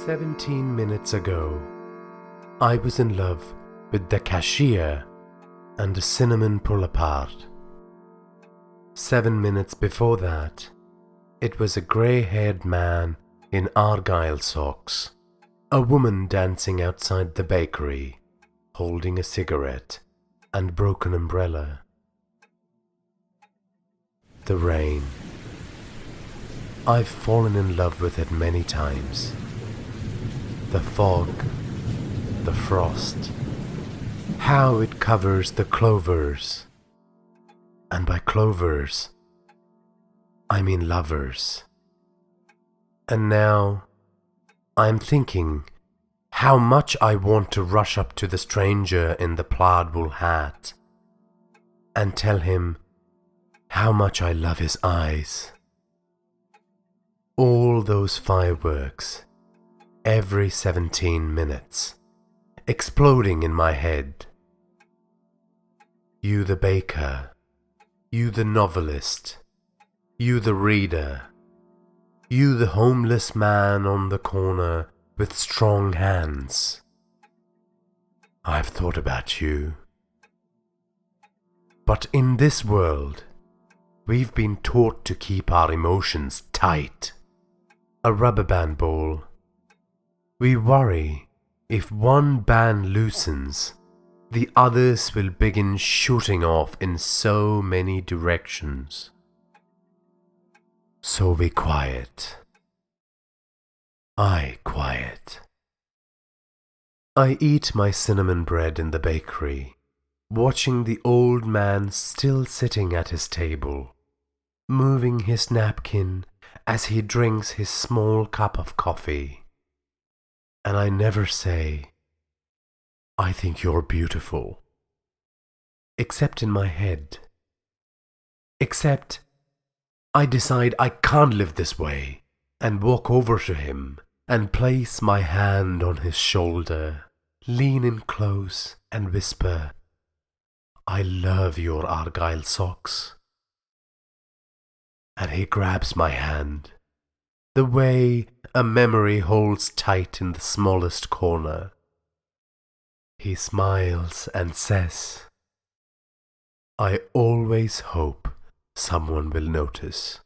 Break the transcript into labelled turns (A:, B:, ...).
A: 17 minutes ago, I was in love with the cashier and a cinnamon pull-apart. 7 minutes before that, it was a grey-haired man in argyle socks, a woman dancing outside the bakery, holding a cigarette and broken umbrella. The rain. I've fallen in love with it many times. The fog, the frost, how it covers the clovers. And by clovers, I mean lovers. And now, I'm thinking how much I want to rush up to the stranger in the plaid wool hat and tell him how much I love his eyes. All those fireworks, every 17 minutes, exploding in my head. You the baker, you the novelist, you the reader, you the homeless man on the corner with strong hands. I've thought about you. But in this world, we've been taught to keep our emotions tight. A rubber band ball. We worry if one band loosens, the others will begin shooting off in so many directions. So we quiet. I quiet. I eat my cinnamon bread in the bakery, watching the old man still sitting at his table, moving his napkin as he drinks his small cup of coffee. And I never say, I think you're beautiful. Except in my head. Except I decide I can't live this way and walk over to him and place my hand on his shoulder, lean in close and whisper, I love your argyle socks. And he grabs my hand, the way a memory holds tight in the smallest corner. He smiles and says, I always hope someone will notice.